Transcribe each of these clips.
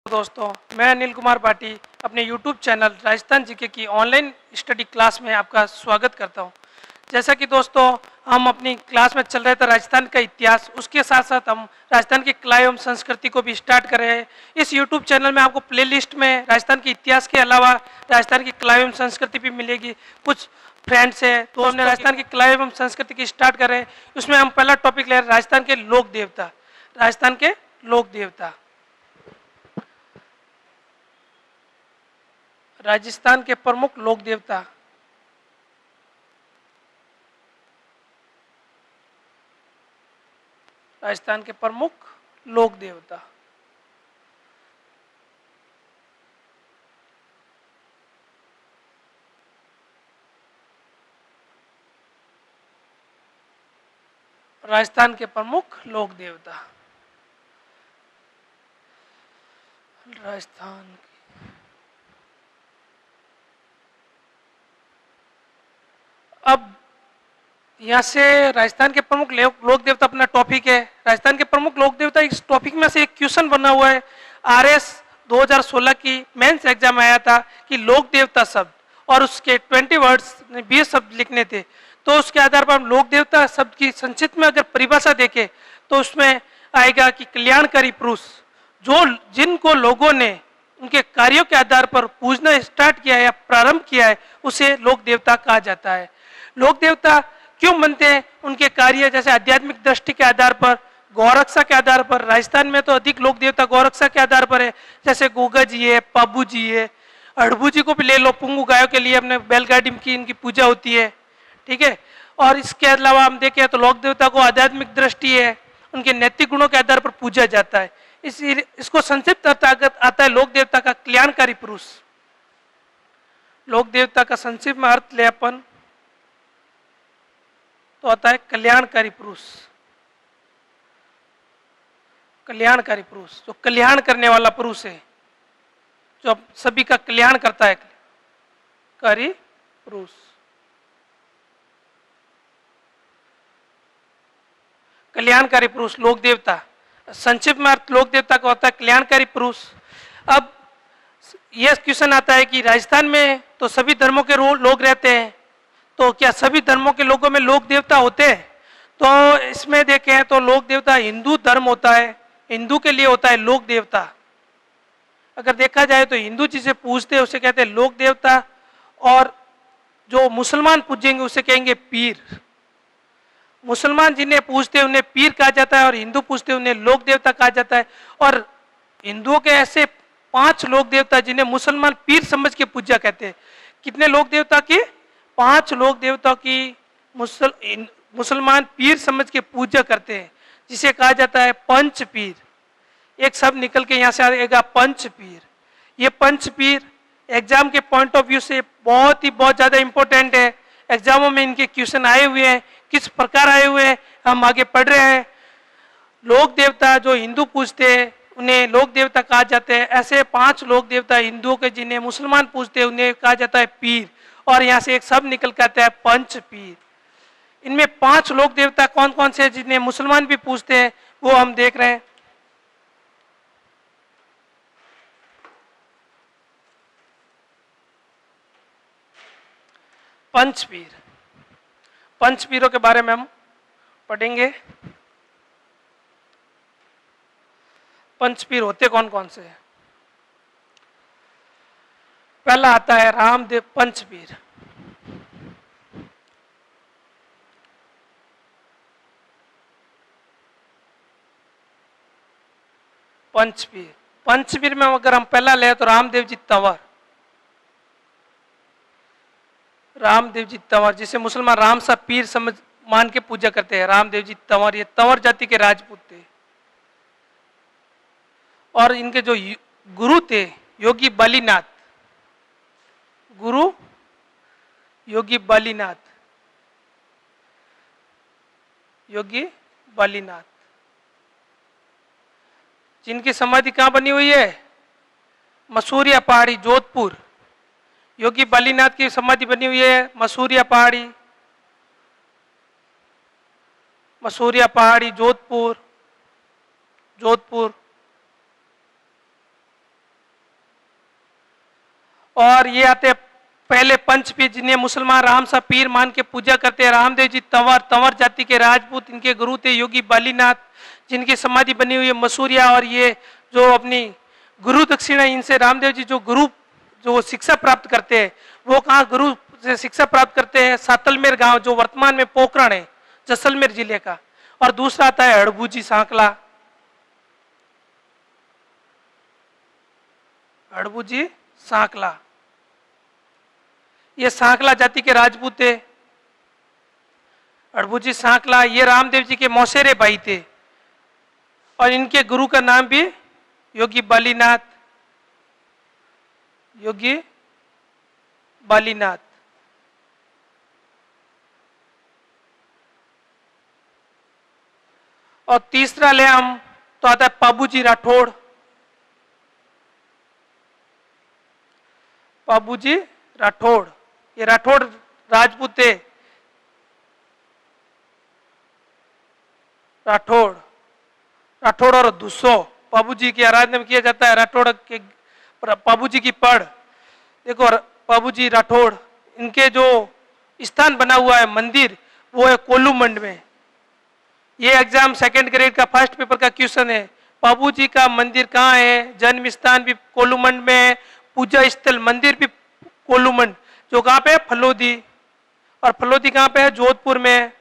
दोस्तों, मैं अनिल कुमार पाटी अपने YouTube चैनल राजस्थान जीके की ऑनलाइन स्टडी क्लास में आपका स्वागत करता हूं। जैसा कि दोस्तों हम अपनी क्लास में चल रहे थे राजस्थान का इतिहास, उसके साथ साथ हम राजस्थान की कला एवं संस्कृति को भी स्टार्ट कर रहे हैं। इस YouTube चैनल में आपको प्लेलिस्ट में राजस्थान के इतिहास के अलावा राजस्थान की कला एवं संस्कृति भी मिलेगी। कुछ फ्रेंड्स है तो हमने राजस्थान की कला एवं संस्कृति की स्टार्ट कर रहे हैं। उसमें हम पहला टॉपिक ले रहे हैं राजस्थान के लोक देवता। राजस्थान के लोक देवता, राजस्थान के प्रमुख लोक देवता। राजस्थान के प्रमुख लोक देवता। राजस्थान के प्रमुख लोक देवता। राजस्थान अब यहाँ से राजस्थान के प्रमुख लोक देवता अपना टॉपिक है। राजस्थान के प्रमुख लोक देवता, इस टॉपिक में से एक क्वेश्चन बना हुआ है। आरएस 2016 की मेंस एग्जाम आया था कि लोक देवता शब्द और उसके 20 वर्ड्स 20 शब्द लिखने थे। तो उसके आधार पर हम लोक देवता शब्द की संक्षिप्त में अगर परिभाषा देखें तो उसमें आएगा कि कल्याणकारी पुरुष, जो जिनको लोगों ने उनके कार्यों के आधार पर पूजना स्टार्ट किया है या प्रारंभ किया है, उसे लोक देवता कहा जाता है। लोक देवता क्यों बनते हैं? उनके कार्य जैसे आध्यात्मिक दृष्टि के आधार पर, गौरक्षा के आधार पर। राजस्थान में तो अधिक लोक देवता गौरक्षा के आधार पर है, जैसे गोगा जी है, पाबू जी है, अड़बू जी को भी ले लो। पुंगू गायों के लिए अपने बैलगाड़ी की इनकी पूजा होती है, ठीक है। और इसके अलावा हम देखें तो लोक देवता को आध्यात्मिक दृष्टि है, उनके नैतिक गुणों के आधार पर पूजा जाता है। इसको संक्षिप्त अर्थ आता है लोक देवता का कल्याणकारी पुरुष। लोक देवता का संक्षिप्त में अर्थ ले अपन तो आता है कल्याणकारी पुरुष। कल्याणकारी पुरुष जो कल्याण करने वाला पुरुष है, जो सभी का कल्याण करता है, कारी पुरुष। कल्याणकारी पुरुष लोक देवता, संक्षिप्त में अर्थ लोक देवता का होता है कल्याणकारी पुरुष। अब यह क्वेश्चन आता है कि राजस्थान में तो सभी धर्मों के लोग रहते हैं, तो क्या सभी धर्मों के लोगों में लोक देवता होते हैं? तो इसमें देखें तो लोक देवता हिंदू धर्म होता है, हिंदू के लिए होता है लोक देवता। अगर देखा जाए तो हिंदू जिसे पूजते हैं उसे कहते हैं लोक देवता, और जो मुसलमान पूजेंगे उसे कहेंगे पीर। मुसलमान जिन्हें पूजते हैं उन्हें पीर कहा जाता है और हिंदू पूजते हैं उन्हें लोक देवता कहा जाता है। और हिंदुओं के ऐसे 5 लोक देवता जिन्हें मुसलमान पीर समझ के पूजा कहते हैं। कितने लोक देवता की? 5 लोक देवता की मुसलमान पीर समझ के पूजा करते हैं, जिसे कहा जाता है पंच पीर। एक शब्द निकल के यहाँ से आएगा पंच पीर। ये पंच पीर एग्जाम के पॉइंट ऑफ व्यू से बहुत ज़्यादा इंपॉर्टेंट है। एग्जामों में इनके क्वेश्चन आए हुए हैं, किस प्रकार आए हुए हैं हम आगे पढ़ रहे हैं। लोक देवता जो हिंदू पूजते हैं उन्हें लोक देवता कहा जाते हैं। ऐसे 5 लोक देवता हिंदुओं के जिन्हें मुसलमान पूजते हैं उन्हें कहा जाता है पीर, और यहाँ से एक शब्द निकल के आता है पंच पीर। इनमें 5 लोक देवता कौन कौन से जिन्हें मुसलमान भी पूजते हैं वो हम देख रहे हैं। पंचपीर, पंचपीरों के बारे में हम पढ़ेंगे। पंचपीर होते कौन कौन से? पहला आता है रामदेव पंचपीर। पंचपीर, पंचपीर में अगर हम पहला ले तो रामदेव जी तंवर। रामदेव जी तंवर जिसे मुसलमान राम सा पीर समझ मान के पूजा करते हैं, रामदेव जी तंवर। ये तंवर जाति के राजपूत थे। और इनके जो गुरु थे योगी बालीनाथ, गुरु योगी बालीनाथ, योगी बालीनाथ, जिनकी समाधि कहाँ बनी हुई है? मसूरिया पहाड़ी, जोधपुर। योगी बालीनाथ की समाधि बनी हुई है मसूरिया पहाड़ी, मसूरिया पहाड़ी, जोधपुर। जोधपुर और ये आते हैं पहले पंच पीर, जिन्हें मुसलमान राम सा पीर मान के पूजा करते हैं। रामदेव जी तंवर, तंवर जाति के राजपूत, इनके गुरु थे योगी बालीनाथ, जिनकी समाधि बनी हुई है मसूरिया। और ये जो अपनी गुरु दक्षिणा, इनसे रामदेव जी जो गुरु जो शिक्षा प्राप्त करते हैं, वो कहाँ गुरु से शिक्षा प्राप्त करते हैं? सातलमेर गांव, जो वर्तमान में पोखरण है, जैसलमेर जिले का। और दूसरा आता है हड़बूजी सांकला, हड़बूजी सांकला, ये सांकला जाति के राजपूत थे। हड़बूजी सांकला ये रामदेव जी के मौसेरे भाई थे, और इनके गुरु का नाम भी योगी बालीनाथ, योगी बालीनाथ। और तीसरा ले हम तो आता है पाबूजी राठौड़, पाबूजी राठौड़, ये राठौड़ राजपूत थे। राठौड़, राठौड़ और दुस्सो पाबूजी की आराधना में किया जाता है। राठौड़ के पाबूजी की पढ़ देखो, पाबूजी राठौड़, इनके जो स्थान बना हुआ है मंदिर, वो है कोलूमंड में। ये एग्जाम सेकंड ग्रेड का फर्स्ट पेपर का क्वेश्चन है। पाबूजी का मंदिर कहाँ है? जन्म स्थान भी कोलूमंड में है, पूजा स्थल मंदिर भी कोलूमंड, जो कहाँ पे है? फलोदी। और फलोदी कहाँ पे है? जोधपुर में,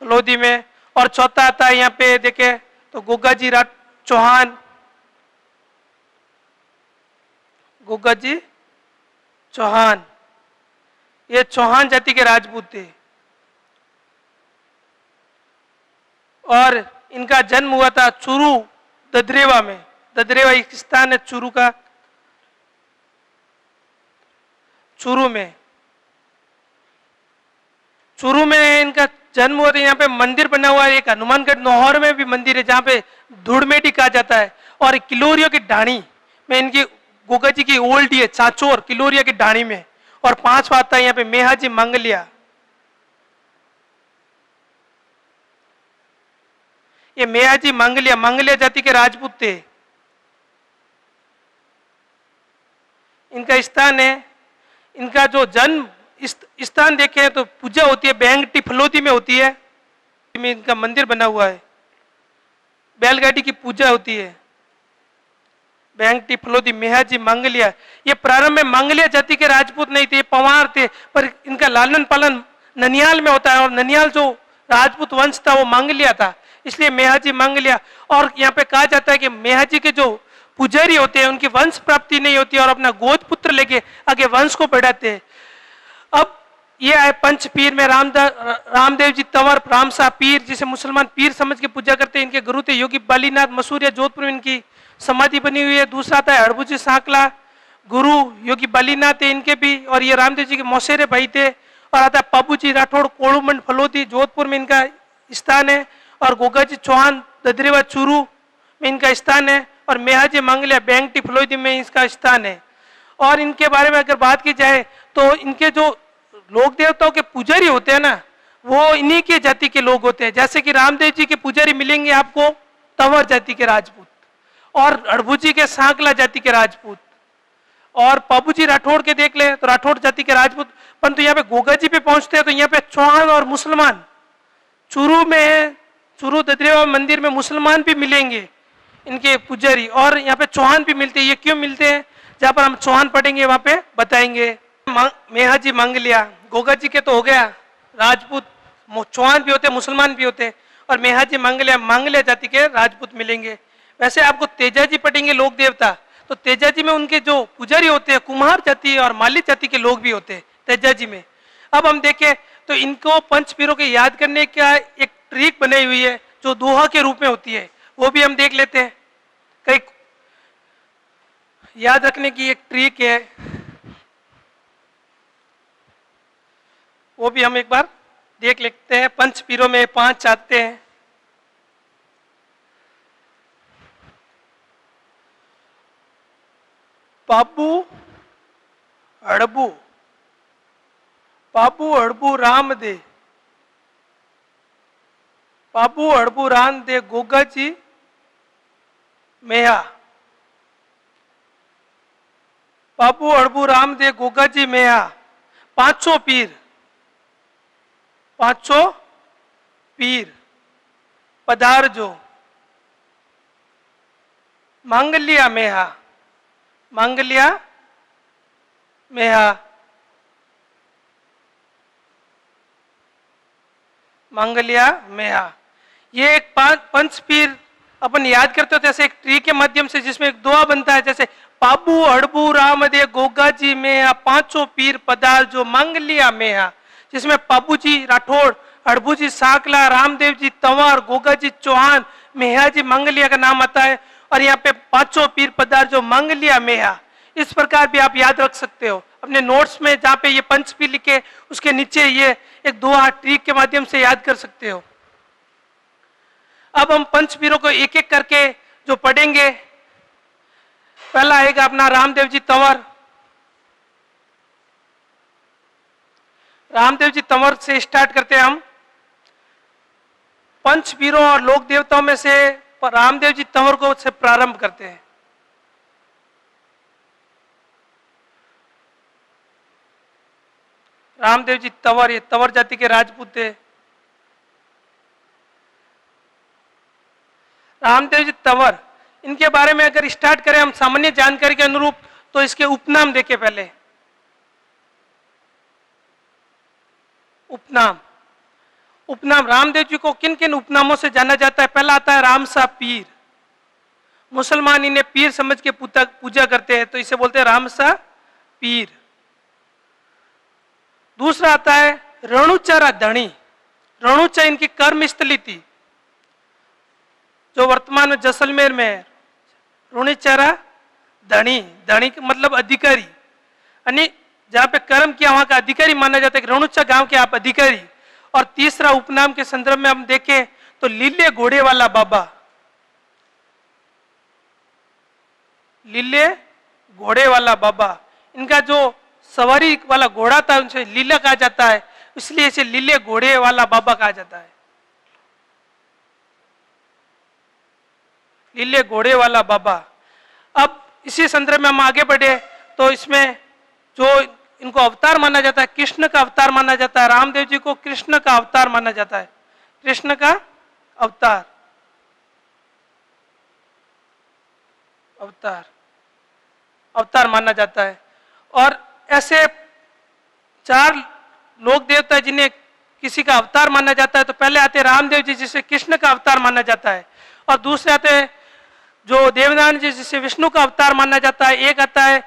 फलोदी में। और चौथा आता है यहाँ पे देखे तो गोगाजी चौहान, गोगाजी चौहान, ये चौहान जाति के राजपूत थे। और इनका जन्म हुआ था चूरू ददरेवा में। ददरेवा एक स्थान है चूरू का, चूरू में, चूरू में इनका जन्म हुआ था। यहाँ पे मंदिर बना हुआ है, एक हनुमानगढ़ नौहर में भी मंदिर है, जहाँ पे धूड़मेटी कहा जाता है। और किलोरिया की ढाणी में इनकी गोगा जी की ओल्डी है, चाचोर किलोरिया की ढाणी में। और पांचवा आता है यहाँ पे मेहाजी मंगलिया, ये मेहाजी मंगलिया, मंगलिया जाति के राजपूत थे। इनका स्थान है, इनका जो जन्म स्थान देखे तो पूजा होती है बैंगटी फलोदी में होती है, में इनका मंदिर बना हुआ है। बैलगाड़ी की पूजा होती है बैंगटी फलोदी। मेहाजी मंगलिया, ये प्रारंभ में मंगलिया जाति के राजपूत नहीं थे, पवार थे, पर इनका लालन पालन ननियाल में होता है। और ननियाल जो राजपूत वंश था वो मंगलिया था, इसलिए मेहाजी मंगलिया। और यहाँ पे कहा जाता है कि मेहाजी के जो पुजारी होते हैं उनकी वंश प्राप्ति नहीं होती और अपना गोद पुत्र लेके आगे वंश को बढ़ाते हैं। अब ये आए पंच पीर में रामदेव जी तंवर, रामसा पीर, जिसे मुसलमान पीर समझ के पूजा करते हैं। इनके गुरु थे योगी बालीनाथ, मसूरिया जोधपुर में इनकी समाधि बनी हुई है। दूसरा आता है हड़बूजी सांकला, गुरु योगी बालीनाथ है इनके भी, और ये रामदेव जी के मौसेरे भाई थे। और आता है पाबूजी राठौड़, कोड़ूमंड फलोदी, जोधपुर में इनका स्थान है। और गोगाजी चौहान, ददरेवा चूरू में इनका स्थान है। और मेहाजी मंगलिया, बैंगटी फलोदी में इसका स्थान है। और इनके बारे में अगर बात की जाए तो इनके जो लोक देवताओं के पुजारी होते हैं ना, वो इन्हीं के जाति के लोग होते हैं। जैसे कि रामदेव जी के पुजारी मिलेंगे आपको तंवर जाति के राजपूत, और हड़बूजी के सांकला जाति के राजपूत, और पाबूजी राठौड़ के देख ले तो राठौड़ जाति के राजपूत। परंतु यहाँ पे गोगाजी पे पहुंचते हैं तो यहाँ पे चौहान और मुसलमान, चूरू में, चूरू ददरेवा मंदिर में मुसलमान भी मिलेंगे इनके पुजारी, और यहाँ पे चौहान भी मिलते हैं। ये क्यों मिलते हैं, जहां पर हम चौहान पढ़ेंगे वहां पे बताएंगे। मेहाजी मंगलिया, गोगा जी के तो हो गया राजपूत, चौहान भी होते, मुसलमान भी होते। और मेहाजी मंगलिया, मंगलिया जाति के राजपूत मिलेंगे। वैसे आपको तेजाजी पढ़ेंगे लोक देवता, तो तेजाजी में उनके जो पुजारी होते हैं कुम्हार जाति और माली जाति के लोग भी होते हैं तेजाजी में। अब हम देखें तो इनको पंच पीरों के याद करने का एक ट्रिक बनाई हुई है जो दोहा के रूप में होती है, वो भी हम देख लेते हैं। कई याद रखने की एक ट्रिक है, वो भी हम एक बार देख लेते हैं। पंच पीरों में 5 आते हैं। पाबू हड़बू, पाबू हड़बू राम दे, पाबू हड़बू राम दे गोगा जी मेहा। बाबू अड़बू रामदेव गोगा जी मेया 500 पीर, 500 पीर पधार जो मांगलिया मेहा, मांगलिया मेहा, मांगलिया मेहा। ये एक पंच पीर अपन याद करते हो जैसे एक ट्री के माध्यम से, जिसमें एक दुआ बनता है, जैसे पाबू अड़बू रामदेव गोगा जी मेहा 500 पीर पधार जो मांगलिया मेहा, जिसमें पाबू जी राठौड़, अड़बू जी साकला, रामदेव जी तंवर, गोगा जी चौहान, मेहा जी मांगलिया का नाम आता है। और यहाँ पे 500 पीर पधार जो मांगलिया मेहा, इस प्रकार भी आप याद रख सकते हो अपने नोट्स में, जहाँ पे ये पंच पीर लिखे उसके नीचे ये एक दुआ ट्री के माध्यम से याद कर सकते हो। अब हम पंच पीरों को एक एक करके जो पढ़ेंगे। पहला आएगा अपना रामदेव जी तंवर। रामदेव जी तंवर से स्टार्ट करते हैं हम। पंच पीरों और लोक देवताओं में से रामदेव जी तंवर को से प्रारंभ करते हैं। रामदेव जी तंवर, ये तंवर जाति के राजपूत थे। रामदेव जी तंवर, इनके बारे में अगर स्टार्ट करें हम सामान्य जानकारी के अनुरूप, तो इसके उपनाम देखें पहले। उपनाम, उपनाम रामदेव जी को किन किन उपनामों से जाना जाता है? पहला आता है रामसा पीर। मुसलमान इन्हें पीर समझ के पूजा करते हैं, तो इसे बोलते हैं रामसा पीर। दूसरा आता है रणुचारा धणी। रणुचा इनकी कर्म स्थली थी, जो वर्तमान में जैसलमेर में है। रणुचारा धणी, धणी मतलब अधिकारी, यानी जहां पे कर्म किया वहां का अधिकारी माना जाता है। रणुचा गांव के आप अधिकारी। और तीसरा उपनाम के संदर्भ में हम देखें तो लीले घोड़े वाला बाबा। लीले घोड़े वाला बाबा, इनका जो सवारी वाला घोड़ा था उनसे लीला कहा जाता है, इसलिए इसे लीले घोड़े वाला बाबा कहा जाता है। लीले घोड़े वाला बाबा। अब इसी संदर्भ में हम आगे बढ़े तो इसमें जो इनको अवतार माना जाता है, कृष्ण का अवतार माना जाता है। रामदेव जी को कृष्ण का अवतार माना जाता है। कृष्ण का अवतार, अवतार, अवतार माना जाता है। और ऐसे 4 लोक देवता जिन्हें किसी का अवतार माना जाता है, तो पहले आते हैं रामदेव जी जिसे कृष्ण का अवतार माना जाता है, और दूसरे आते हैं जो देवनारायण जी जिसे विष्णु का अवतार माना जाता है। एक आता है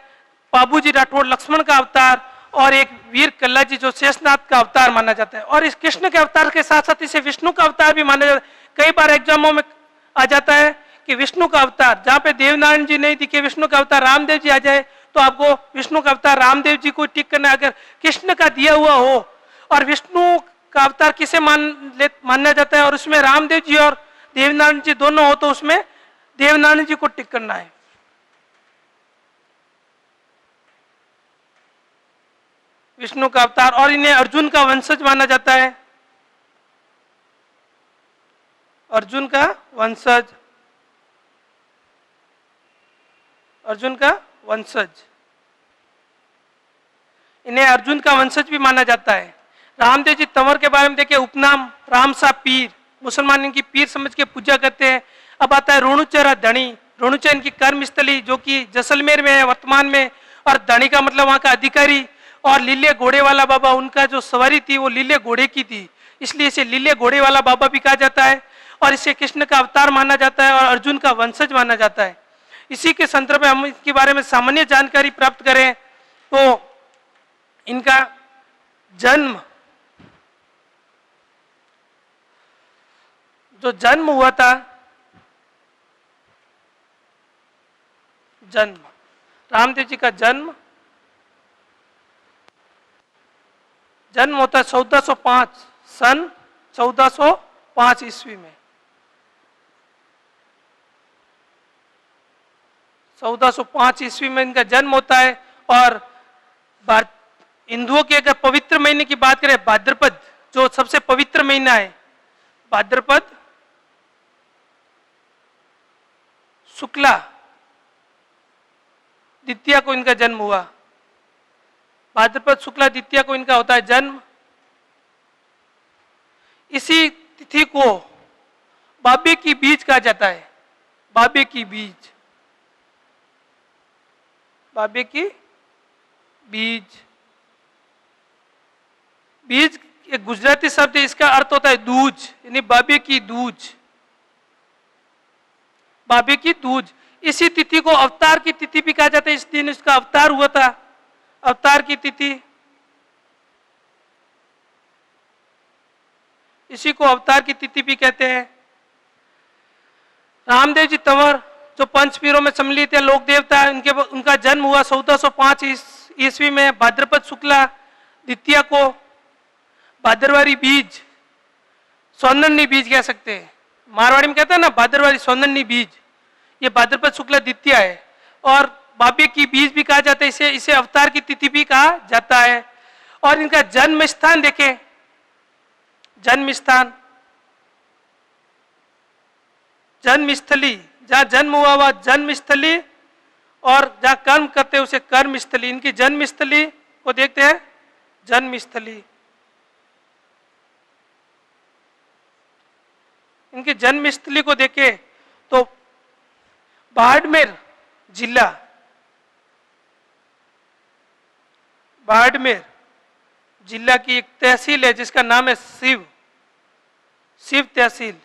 बाबूजी राठौड़ लक्ष्मण का अवतार, और एक वीर कल्ला जी जो शेषनाथ का अवतार माना जाता है। और इस कृष्ण के अवतार के साथ साथ इसे विष्णु का अवतार भी माना जाता है। कई बार एग्जामों में आ जाता है कि विष्णु का अवतार, जहां पे देवनारायण जी नहीं दिखे, विष्णु का अवतार रामदेव जी आ जाए, तो आपको विष्णु का अवतार रामदेव जी को टिक करना है। अगर कृष्ण का दिया हुआ हो और विष्णु का अवतार किसे माना जाता है, और उसमें रामदेव जी और देवनारायण जी दोनों हो, तो उसमें देवनारायण जी को टिक करना है। विष्णु का अवतार। और इन्हें अर्जुन का वंशज माना जाता है। अर्जुन का वंशज, अर्जुन का वंशज, इन्हें अर्जुन का वंशज भी माना जाता है। रामदेव जी तंवर के बारे में देखिए, उपनाम रामसा पीर, मुसलमान इनकी पीर समझ के पूजा करते हैं। अब आता है रणुचरा धणी। रणुचा इनकी कर्मस्थली जो कि जैसलमेर में है वर्तमान में, और धणी का मतलब वहां का अधिकारी। और लीले घोड़े वाला बाबा, उनका जो सवारी थी वो लीले घोड़े की थी, इसलिए इसे लीले घोड़े वाला बाबा भी कहा जाता है। और इसे कृष्ण का अवतार माना जाता है और अर्जुन का वंशज माना जाता है। इसी के संदर्भ में हम इसके बारे में सामान्य जानकारी प्राप्त करें तो इनका जन्म, जो जन्म हुआ था, जन्म रामदेव जी का जन्म होता है 1405 सन 1405 ईस्वी में। 1405 ईस्वी में इनका जन्म होता है। और हिंदुओं के अगर पवित्र महीने की बात करें, भाद्रपद जो सबसे पवित्र महीना है, भाद्रपद शुक्ला द्वितीया को इनका जन्म हुआ। भाद्रपद शुक्ला द्वितीया को इनका होता है जन्म। इसी तिथि को बाबे की बीज कहा जाता है। बाबे की बीज, बाबे की बीज। बीज एक गुजराती शब्द है, इसका अर्थ होता है दूज, यानी बाबे की दूज, बाबे की दूज। इसी तिथि को अवतार की तिथि भी कहा जाता है। इस दिन इसका अवतार हुआ था, अवतार की तिथि, इसी को अवतार की तिथि भी कहते हैं। रामदेव जी तंवर जो पंचपीरों में सम्मिलित है, लोक देवता है, उनका जन्म हुआ 1405 ईस्वी में भाद्रपद शुक्ला द्वितीया को। भाद्रवारी बीज, सौंदर्य बीज कह सकते हैं, मारवाड़ी में कहते हैं ना भाद्रवारी सौंदर्य बीज, ये भाद्रपद शुक्ला द्वितीया है। और बाबे की बीज भी कहा जाता है, इसे अवतार की तिथि भी कहा जाता है। और इनका जन्म स्थान देखें, जन्म स्थान, जन्मस्थली, जहां जन्म हुआ वह जन्मस्थली, और जहां कर्म करते हैं उसे कर्मस्थली। इनकी जन्मस्थली को देखते हैं, जन्मस्थली। इनकी जन्मस्थली को देखें तो बाड़मेर जिला, बाड़मेर जिला की एक तहसील है जिसका नाम है शिव, शिव तहसील।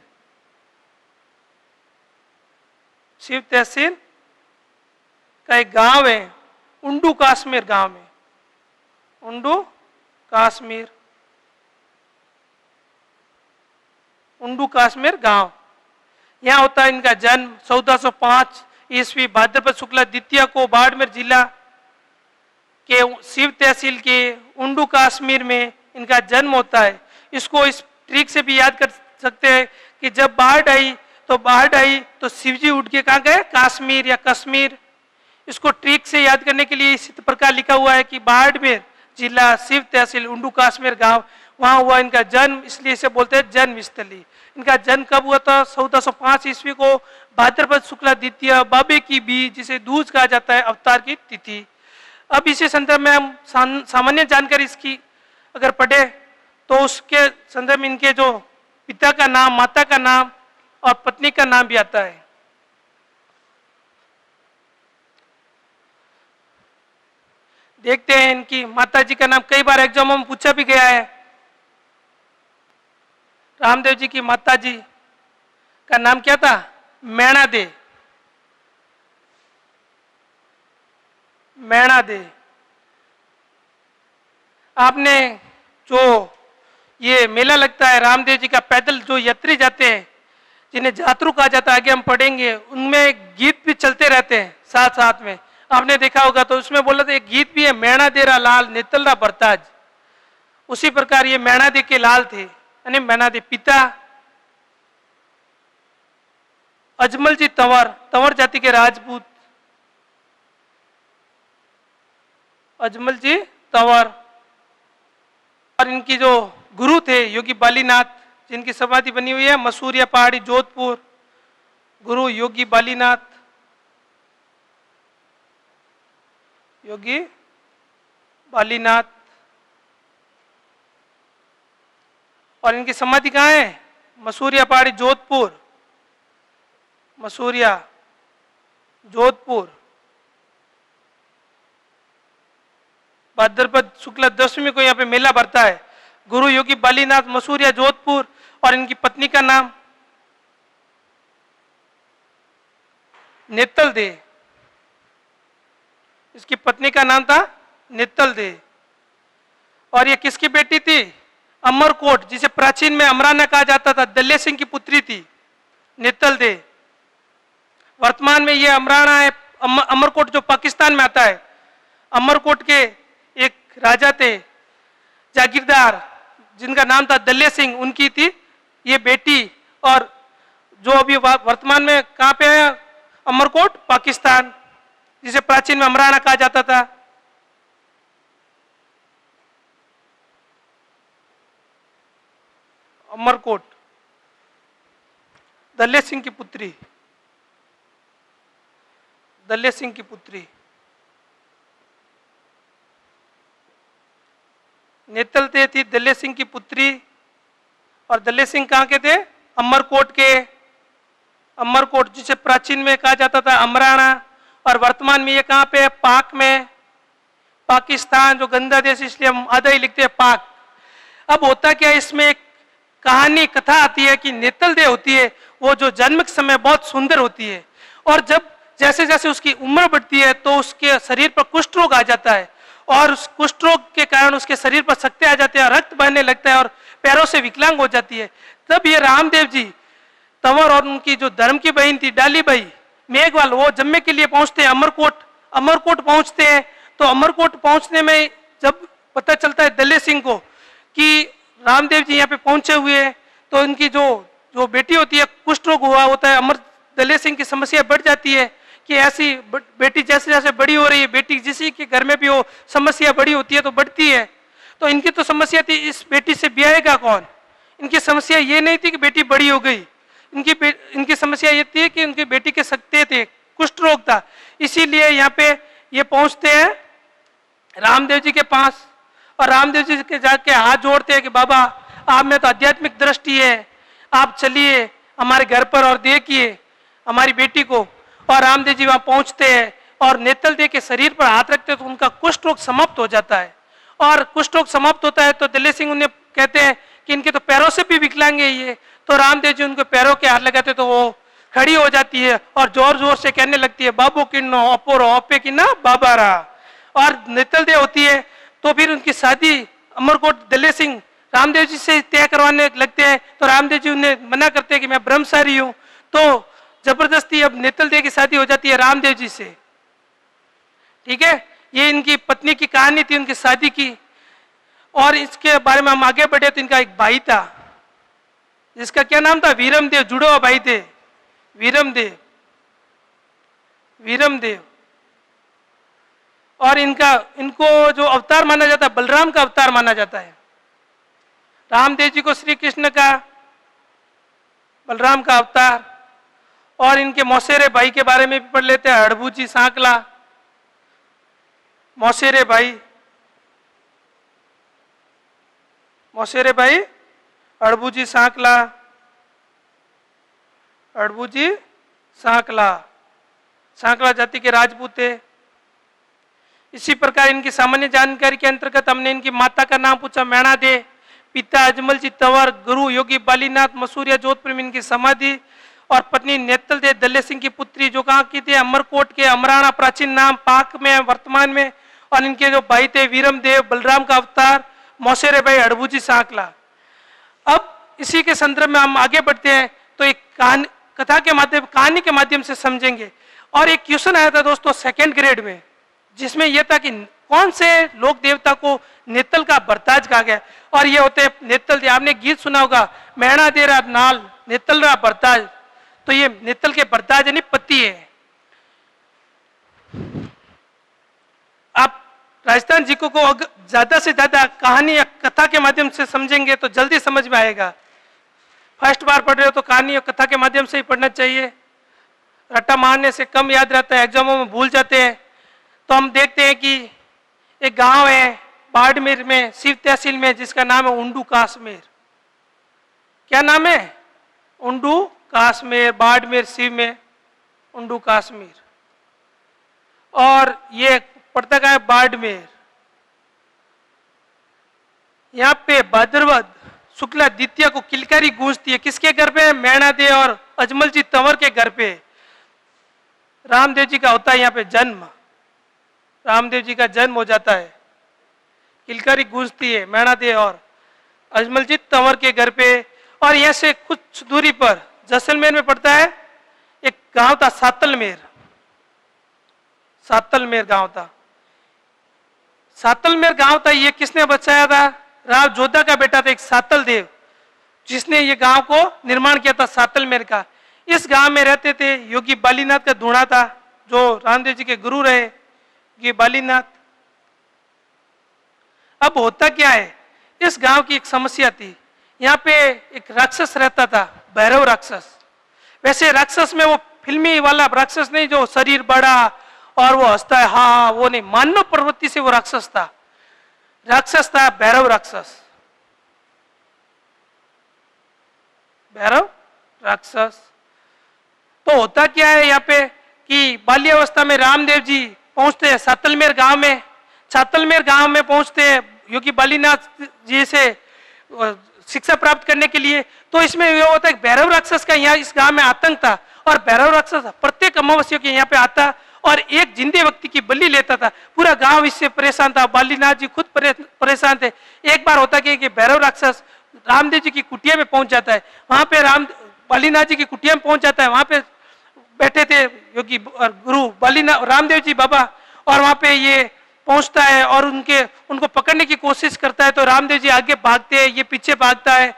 शिव तहसील का एक गांव है, उंडू कश्मीर गांव में, उंडू कश्मीर, उंडू कश्मीर गांव, यहां होता है इनका जन्म 1405 ईस्वी भाद्रपद शुक्ला द्वितीया को बाड़मेर जिला के शिव तहसील के उंडू कश्मीर में इनका जन्म होता है। इसको इस ट्रिक से भी याद कर सकते हैं कि जब बाढ़ आई तो शिवजी उठ के कहाँ गए, कश्मीर या कश्मीर। इसको ट्रिक से याद करने के लिए इसी प्रकार लिखा हुआ है कि बाड़मेर जिला, शिव तहसील, उंडू कश्मीर गांव, वहां हुआ इनका जन्म, इसलिए इसे बोलते हैं जन्मस्थली। इनका जन्म कब हुआ था? 1405 ईस्वी को, भाद्रपद शुक्ला द्वितीया, बाबे की बीज, जिसे दूज कहा जाता है, अवतार की तिथि। अब इसी संदर्भ में हम सामान्य जानकारी इसकी अगर पढ़े तो उसके संदर्भ में इनके जो पिता का नाम, माता का नाम और पत्नी का नाम भी आता है। देखते हैं इनकी माता जी का नाम, कई बार एग्जाम में पूछा भी गया है। रामदेव जी की माता जी का नाम क्या था? मैणा दे, मैणा दे। आपने जो ये मेला लगता है रामदेव जी का, पैदल जो यात्री जाते हैं जिन्हें जातरू कहा जाता है, आगे हम पढ़ेंगे, उनमें गीत भी चलते रहते हैं साथ साथ में, आपने देखा होगा। तो उसमें बोला था एक गीत भी है, मैणा देरा लाल नेतलरा बरताज। उसी प्रकार ये मैणा दे के लाल थे, यानी मैणा दे। पिता अजमल जी तंवर, तंवर जाति के राजपूत, अजमल जी तंवर। और इनकी जो गुरु थे योगी बालीनाथ, जिनकी समाधि बनी हुई है मसूरिया पहाड़ी जोधपुर, गुरु योगी बालीनाथ, योगी बालीनाथ। और इनकी समाधि कहाँ है? मसूरिया पहाड़ी जोधपुर, मसूरिया जोधपुर। भाद्रपद शुक्ला दशमी को यहाँ पे मेला भरता है। गुरु योगी बालीनाथ, मसूरिया जोधपुर। और इनकी पत्नी का नाम नेतल दे, इसकी पत्नी का नाम था नेतल दे। और ये किसकी बेटी थी? अमरकोट, जिसे प्राचीन में अमराना कहा जाता था, दल्ले सिंह की पुत्री थी नेतल दे। वर्तमान में ये अमराना है, अमरकोट जो पाकिस्तान में आता है। अमरकोट के एक राजा थे जागीरदार, जिनका नाम था दल्ले सिंह, उनकी थी ये बेटी। और जो अभी वर्तमान में कहाँ पे है? अमरकोट, पाकिस्तान, जिसे प्राचीन में अमराना कहा जाता था। अमरकोट, दल्ले सिंह की पुत्री, दल्ले सिंह की पुत्री। नेतल दे थी दले सिंह की पुत्री, और दले सिंह कहाँ के थे? अमरकोट के। अमरकोट जिसे प्राचीन में कहा जाता था अमराना, और वर्तमान में ये कहाँ पे है? पाक में। पाकिस्तान जो गंदा देश, इसलिए हम आधा ही लिखते हैं पाक। अब होता क्या है, इसमें एक कहानी कथा आती है कि नेतल दे होती है वो जो जन्म के समय बहुत सुंदर होती है, और जब जैसे जैसे उसकी उम्र बढ़ती है तो उसके शरीर पर कुष्ठ रोग आ जाता है, और उस कुष्ठ रोग के कारण उसके शरीर पर सकते आ जाते हैं, रक्त बहने लगता है और पैरों से विकलांग हो जाती है। तब ये रामदेव जी तंवर और उनकी जो धर्म की बहन थी डाली बाई मेघवाल, वो जम्मे के लिए पहुंचते हैं अमरकोट। अमरकोट पहुंचते हैं तो अमरकोट पहुंचने में जब पता चलता है दले सिंह को कि रामदेव जी यहाँ पे पहुंचे हुए हैं, तो उनकी जो जो बेटी होती है कुष्ठ रोग हुआ होता है। अमर दले सिंह की समस्या बढ़ जाती है कि ऐसी बेटी जैसे जैसे बड़ी हो रही है, बेटी जिसी के घर में भी हो समस्या बड़ी होती है तो बढ़ती है। तो इनकी तो समस्या थी इस बेटी से ब्याहेगा कौन। इनकी समस्या ये नहीं थी कि बेटी बड़ी हो गई, इनकी समस्या ये थी कि उनकी बेटी के सकते थे, कुष्ठ रोग था। इसीलिए यहाँ पे ये पहुंचते हैं रामदेव जी के पास, और रामदेव जी के जाके हाथ जोड़ते हैं कि बाबा आप में तो आध्यात्मिक दृष्टि है, आप चलिए हमारे घर पर और देखिए हमारी बेटी को। और रामदेव जी वहां पहुंचते हैं और नेतल दे के शरीर पर हाथ रखते हैं तो उनका कुष्ठ रोग समाप्त हो जाता है। और कुष्ठ रोग समाप्त होता है तो दले सिंह उन्हें कहते हैं कि इनके तो पैरों से भी विकलांग है ये। तो रामदेव जी उनको पैरों के हाथ लगाते तो वो खड़ी हो जाती है और जोर जोर से कहने लगती है बाबू किन्नो अपोरो अपे किन्ना बाबा रहा। और नेतल दे होती है तो फिर उनकी शादी अमरकोट दले सिंह रामदेव जी से तय करवाने लगते हैं। तो रामदेव जी उन्हें मना करते हैं कि मैं ब्रह्मचारी हूं। तो जबरदस्ती अब नेतल दे की शादी हो जाती है रामदेव जी से। ठीक है, ये इनकी पत्नी की कहानी थी उनकी शादी की। और इसके बारे में हम आगे बढ़े तो इनका एक भाई था जिसका क्या नाम था? वीरम देव। जुड़वा भाई थे वीरम देव। वीरम देव और इनको जो अवतार माना जाता है बलराम का अवतार माना जाता है। रामदेव जी को श्री कृष्ण का, बलराम का अवतार। और इनके मौसेरे भाई के बारे में भी पढ़ लेते हैं, हड़बूजी सांकला। मौसेरे भाई, मौसेरे भाई हड़बूजी सांकला, हड़बूजी सांकला, सांकला जाति के राजपूत थे। इसी प्रकार इनकी सामान्य जानकारी के अंतर्गत हमने इनकी माता का नाम पूछा मैणा दे, पिता अजमल जी तंवर, गुरु योगी बालीनाथ मसूरिया जोधपुर में इनकी समाधि, और पत्नी नेतल दे दले सिंह की पुत्री जो कहाँ की थी? अमरकोट के, अमराना प्राचीन नाम, पाक में वर्तमान में। और इनके जो भाई थे वीरम देव, बलराम का अवतार, मौसेरे भाई हड़बूजी सांकला। अब इसी के संदर्भ में हम आगे बढ़ते हैं तो एक कथा के माध्यम, कहानी के माध्यम से समझेंगे। और एक क्वेश्चन आया था दोस्तों सेकेंड ग्रेड में, जिसमें यह था कि कौन से लोक देवता को नेतल का बरताज कहा गया। और ये होते नेतल दे। आपने गीत सुना होगा, मैणा दे रहा नाल नेतल रहा बरताज। तो ये नेतल के बरताज यानी पति है। आप राजस्थान जी को ज्यादा से ज्यादा कहानी या कथा के माध्यम से समझेंगे तो जल्दी समझ में आएगा। फर्स्ट बार पढ़ रहे हो तो कहानी और कथा के माध्यम से ही पढ़ना चाहिए। रट्टा मारने से कम याद रहता है, एग्जामों में भूल जाते हैं। तो हम देखते हैं कि एक गांव है बाड़मेर में, शिव तहसील में, जिसका नाम है उंडू काश्मीर। क्या नाम है? उंडू काश्मीर, बाड़मेर शिव में उंडू काश्मीर। और ये पड़ता का है बाड़मेर। यहाँ पे भाद्रवद शुक्ला द्वितीया को किलकारी गूंजती है। किसके घर पे? मैणा दे और अजमल जी तंवर के घर पे। रामदेव जी का होता है यहाँ पे जन्म, रामदेव जी का जन्म हो जाता है। किलकारी गूंजती है मैणा दे और अजमल जी तंवर के घर पे। और यहाँ से कुछ दूरी पर जैसलमेर में पड़ता है एक गांव था सातलमेर। सातलमेर गांव था, सातलमेर गांव था। ये किसने बचाया था? राव जोधा का बेटा था एक सातल देव, जिसने ये गांव को निर्माण किया था सातलमेर का। इस गांव में रहते थे योगी बालीनाथ का धूणा था, जो रामदेव जी के गुरु रहे, योगी बालीनाथ। अब होता क्या है, इस गांव की एक समस्या थी। यहाँ पे एक राक्षस रहता था, भैरव राक्षस। वैसे राक्षस में वो फिल्मी वाला राक्षस नहीं जो शरीर बड़ा और वो हंसता है, हाँ वो नहीं, मानव प्रवृत्ति से वो राक्षस था। राक्षस था भैरव राक्षस, भैरव राक्षस। तो होता क्या है यहाँ पे कि बाल्यावस्था में रामदेव जी पहुंचते हैं सातलमेर गांव में। सातलमेर गांव में पहुंचते हैं योगी बालीनाथ जी से शिक्षा प्राप्त करने के लिए। तो इसमें यह होता है भैरव राक्षस का यहाँ इस गांव में आतंक था, और भैरव राक्षस प्रत्येक अमावस्या के यहाँ पे आता और एक जिंदे व्यक्ति की बलि लेता था। पूरा गांव इससे परेशान था, बालीनाथ जी खुद परेशान थे। एक बार होता कि भैरव राक्षस रामदेव जी की कुटिया में पहुंच जाता है। वहां पे बालीनाथ जी की कुटिया में पहुंच जाता है। वहां पे बैठे थे योगी गुरु बालीनाथ रामदेव जी बाबा, और वहां पे ये पहुंचता है और उनको पकड़ने की कोशिश करता है। तो रामदेव जी आगे भागते हैं, ये पीछे भागता है।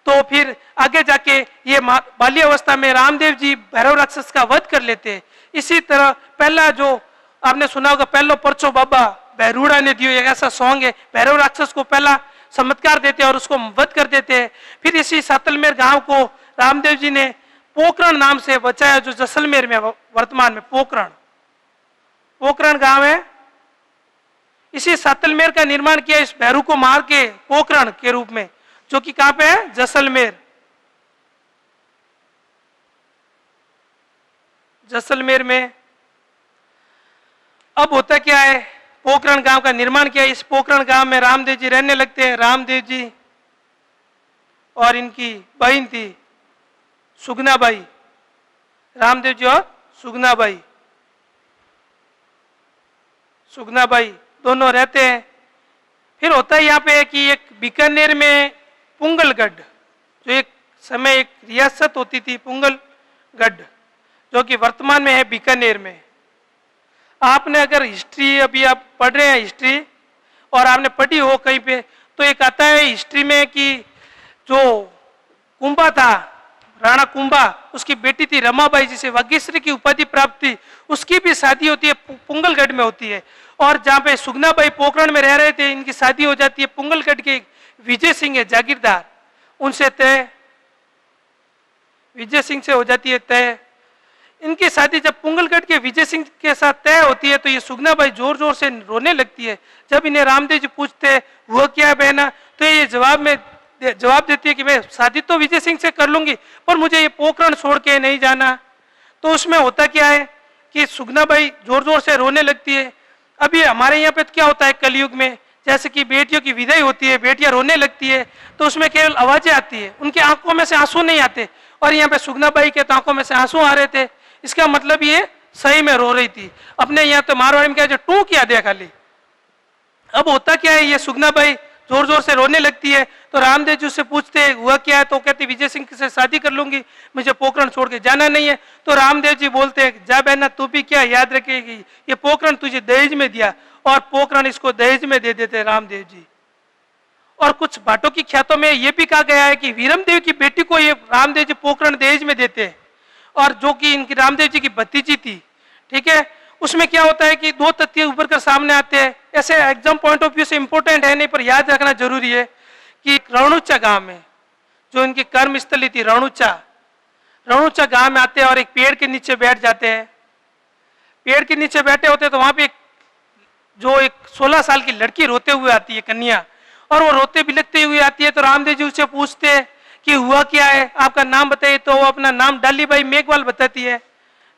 तो फिर आगे जाके ये बाल्य अवस्था में रामदेव जी भैरव राक्षस का वध कर लेते हैं। इसी तरह पहला जो आपने सुना होगा, पहलो परचो बाबा भैरूड़ा ने दियो, ऐसा सॉन्ग है। भैरव राक्षस को पहला चमत्कार देते हैं और उसको वध कर देते हैं। फिर इसी सातलमेर गांव को रामदेव जी ने पोकरण नाम से बचाया, जो जैसलमेर में वर्तमान में पोकरण गांव है। इसी सातलमेर का निर्माण किया इस भैरू को मार के पोकरण के रूप में, जो कि कहां पे है, जैसलमेर। जैसलमेर में अब होता क्या है, पोकरण गांव का निर्माण किया। इस पोकरण गांव में रामदेव जी रहने लगते हैं। रामदेव जी और इनकी बहन थी सुगनाबाई, रामदेव जी और सुगनाबाई दोनों रहते हैं। फिर होता है यहाँ पे कि एक बीकानेर में पुंगलगढ़, जो एक समय एक रियासत होती थी पुंगलगढ़, जो कि वर्तमान में है बीकानेर में। आपने अगर हिस्ट्री अभी आप पढ़ रहे हैं हिस्ट्री और आपने पढ़ी हो कहीं पे, तो एक आता है हिस्ट्री में कि जो कुंभा था, राणा कुंभा, उसकी बेटी थी रमाबाई, जिसे वागीश्वरी की उपाधि प्राप्त थी, उसकी भी शादी होती है पुंगलगढ़ में होती है। और जहाँ पे सुगनाबाई पोकरण में रह रहे थे, इनकी शादी हो जाती है पुंगलगढ़ के विजय सिंह है जागीरदार, उनसे तय, विजय सिंह से हो जाती है तय। इनकी शादी जब पुंगलगढ़ के विजय सिंह के साथ तय होती है, तो ये सुगनाबाई जोर जोर से रोने लगती है। जब इन्हें रामदेव जी पूछते हैं हुआ क्या है बहना, तो ये जवाब देती है कि मैं शादी तो विजय सिंह से कर लूंगी, पर मुझे ये पोकरण छोड़ के नहीं जाना। तो उसमें होता क्या है कि सुगनाबाई जोर जोर से रोने लगती है। अभी हमारे यहाँ पे क्या होता है कलयुग में, जैसे कि बेटियों की विदाई होती है, बेटियां रोने लगती है, तो उसमें केवल आवाजें आती है, उनकी आंखों में से आंसू नहीं आते। और यहाँ पे सुगनाबाई के आंखों में से आंसू आ रहे थे, इसका मतलब ये सही में रो रही थी। अपने यहाँ तो मारवाड़ी में क्या, जो टू किया दिया खाली। अब होता क्या है, ये सुगनाबाई जोर जोर से रोने लगती है। तो रामदेव जी उससे पूछते हैं हुआ क्या है, तो कहती विजय सिंह से शादी कर लूंगी, मुझे पोकरण छोड़ के जाना नहीं है। तो रामदेव जी बोलते हैं जा बहना, तू भी क्या याद रखेगी, ये पोकरण तुझे दहेज में दिया, और पोकरण इसको दहेज में दे देते रामदेव जी। और कुछ बातों की ख्यातों में यह भी कहा गया है कि वीरमदेव की बेटी को ये रामदेव जी पोकरण दहेज में देते हैं, और जो कि इनकी रामदेव जी की भतीजी थी। ठीक है, उसमें क्या होता है कि दो तथ्य उभर कर सामने आते हैं। ऐसे एग्जाम पॉइंट ऑफ व्यू से इंपॉर्टेंट है नहीं, पर याद रखना जरूरी है कि रणुचा गांव में जो इनकी कर्म स्थली थी, रणुचा गांव में आते हैं और एक पेड़ के नीचे बैठ जाते हैं। पेड़ के नीचे बैठे होते हैं तो वहां पे एक 16 साल की लड़की रोते हुए आती है, कन्या, और वो रोते बिलखते हुए आती है। तो रामदेव जी उससे पूछते हैं कि हुआ क्या है, आपका नाम बताइए। तो वो अपना नाम डालीबाई मेघवाल बताती है,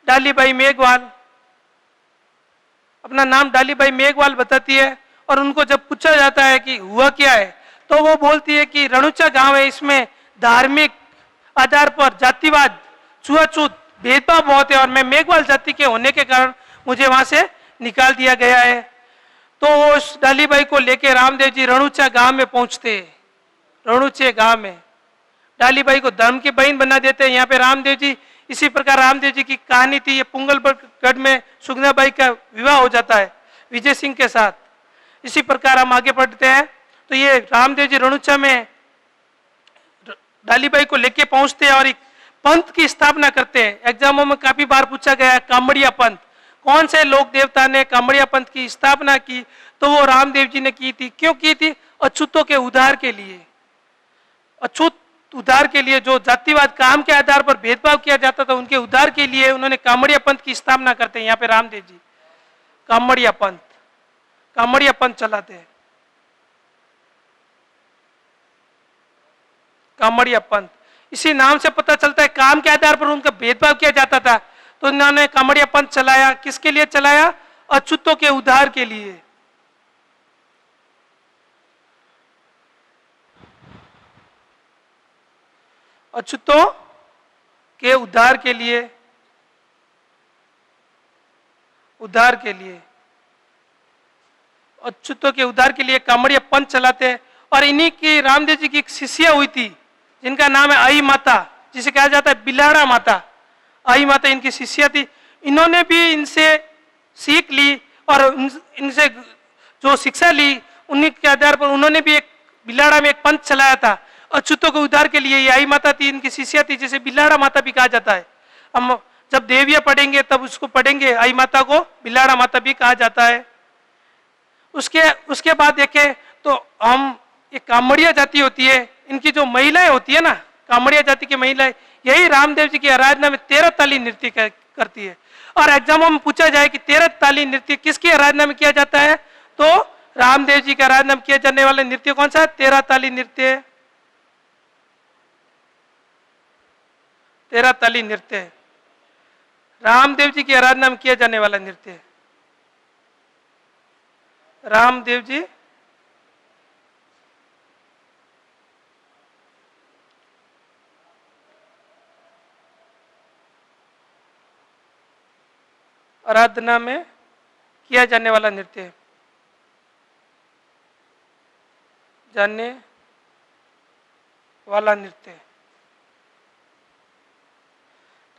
डालीबाई मेघवाल, अपना नाम डालीबाई मेघवाल बताती है। और उनको जब पूछा जाता है कि हुआ क्या है, तो वो बोलती है कि रणुचा गांव है, इसमें धार्मिक आधार पर जातिवाद, छुआछूत, भेदभाव बहुत है, और मैं मेघवाल जाति के होने के कारण मुझे वहां से निकाल दिया गया है। तो उस डालीबाई को लेकर रामदेव जी रणुचा गांव में पहुंचते हैं। रणुचे गांव में डालीबाई को धर्म की बहन बना देते हैं। यहाँ पे रामदेव जी, इसी प्रकार रामदेव जी की कहानी थी। ये पुंगलगढ़ में सुगनाबाई का विवाह हो जाता है विजय सिंह के साथ। इसी प्रकार हम आगे बढ़ते हैं। तो ये रामदेव जी रणुचा में डालीबाई को लेके पहुंचते हैं और एक पंथ की स्थापना करते हैं। एग्जामों में काफी बार पूछा गया है कामड़िया पंथ, कौन से लोक देवता ने कामड़िया पंथ की स्थापना की, तो वो रामदेव जी ने की थी। क्यों की थी? अछूतों के उद्धार के लिए, अछूत उद्धार के लिए। जो जातिवाद, काम के आधार पर भेदभाव किया जाता था, उनके उद्धार के लिए उन्होंने कामड़िया पंथ की स्थापना करते हैं। यहाँ पे रामदेव जी कामड़िया पंथ चलाते हैं। कामड़िया पंथ। इसी नाम से पता चलता है काम के आधार पर उनका भेदभाव किया जाता था। तो इन्होंने कामड़िया पंथ चलाया, किसके लिए चलाया? अछूतों के उद्धार के लिए। अछूतों के उद्धार के लिए, उद्धार के लिए, अछूतों के उद्धार के लिए कामड़िया पंथ चलाते हैं। और इन्हीं की रामदेव जी की एक शिष्या हुई थी जिनका नाम है आई माता, जिसे कहा जाता है बिलाड़ा माता। आई माता इनकी शिष्या थी। इन्होंने भी इनसे सीख ली और इनसे जो शिक्षा ली उन्हीं के आधार पर उन्होंने भी एक बिलाड़ा में एक पंथ चलाया था अछूतों के उद्धार के लिए। ये आई माता थी, इनकी शिष्या थी, जिसे बिलाड़ा माता भी कहा जाता है। हम जब देवियां पढ़ेंगे तब उसको पढ़ेंगे, आई माता को बिलाड़ा माता भी कहा जाता है। उसके बाद देखें तो हम एक कामड़िया जाति होती है, इनकी जो महिलाएं होती है ना, कामड़िया जाति की महिलाएं, यही रामदेव जी की आराधना में 13 ताली नृत्य करती है। और एग्जाम में पूछा जाए कि 13 ताली नृत्य किसकी आराधना में किया जाता है, तो रामदेव जी की आराधना में किया जाने वाला नृत्य कौन सा है? 13 ताली नृत्य। 13 ताली नृत्य रामदेव जी की आराधना में किया जाने वाला नृत्य। रामदेव जी आराधना में किया जाने वाला नृत्य, जाने वाला नृत्य।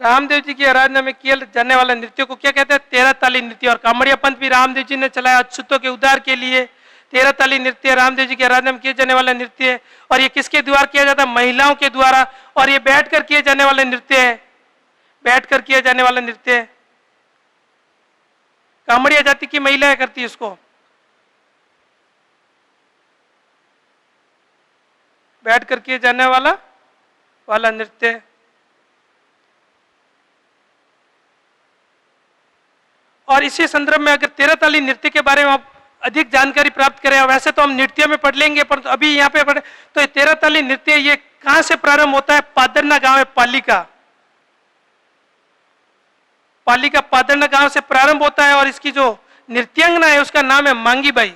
रामदेव जी की आराधना में किया जाने वाला नृत्य को क्या कहते हैं? 13 ताली नृत्य। और कामड़िया पंथ भी रामदेव जी ने चलाया अछूतों के उद्धार के लिए। 13 ताली नृत्य रामदेव जी की आराधना में किया जाने वाला नृत्य है। और ये किसके द्वारा किया जाता है? महिलाओं के द्वारा। और ये बैठकर किए जाने वाला नृत्य है, बैठकर किया जाने वाला नृत्य है। कामड़िया जाति की महिलाएं करती है इसको, बैठकर किए जाने वाला नृत्य। और इसी संदर्भ में अगर 13 ताली नृत्य के बारे में आप अधिक जानकारी प्राप्त करें, वैसे तो हम नृत्य में पढ़ लेंगे, पर अभी यहाँ पे पढ़े तो ये 13 ताली नृत्य ये कहां से प्रारंभ होता है? पादरना गांव है, पालिका पादरना गांव से प्रारंभ होता है। और इसकी जो नृत्यांगना है उसका नाम है मांगीबाई।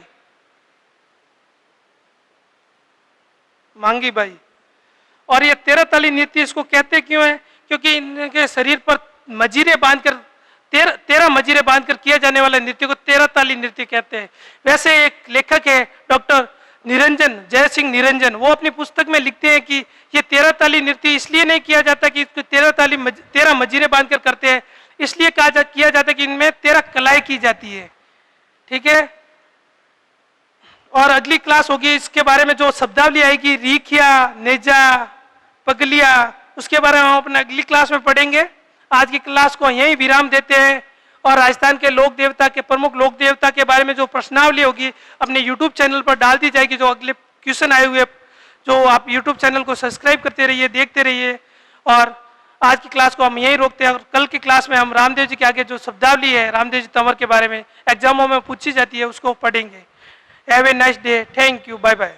मांगीबाई। और ये 13 ताली नृत्य इसको कहते क्यों है? क्योंकि इनके शरीर पर मजीरे बांधकर 13 मजीरे बांधकर किया जाने वाला नृत्य को 13 ताली नृत्य कहते हैं। वैसे एक लेखक है डॉक्टर निरंजन, जय सिंह निरंजन, वो अपनी पुस्तक में लिखते हैं कि ये 13 ताली नृत्य इसलिए नहीं किया जाता कि 13 मजीरे बांधकर करते हैं, इसलिए किया जाता है कि इनमें 13 कलाएं की जाती है। ठीक है। और अगली क्लास होगी इसके बारे में, जो शब्दावली आएगी रीखिया, नेजा, पगलिया, उसके बारे में हम अपने अगली क्लास में पढ़ेंगे। आज की क्लास को यहीं विराम देते हैं। और राजस्थान के लोक देवता के प्रमुख लोक देवता के बारे में जो प्रश्नावली होगी अपने YouTube चैनल पर डाल दी जाएगी। जो अगले क्वेश्चन आए हुए, जो आप YouTube चैनल को सब्सक्राइब करते रहिए, देखते रहिए। और आज की क्लास को हम यहीं रोकते हैं और कल की क्लास में हम रामदेव जी के आगे जो शब्दावली है रामदेव जी तंवर के बारे में एग्जामों में पूछी जाती है उसको पढ़ेंगे। Have a nice day, thank you, bye bye.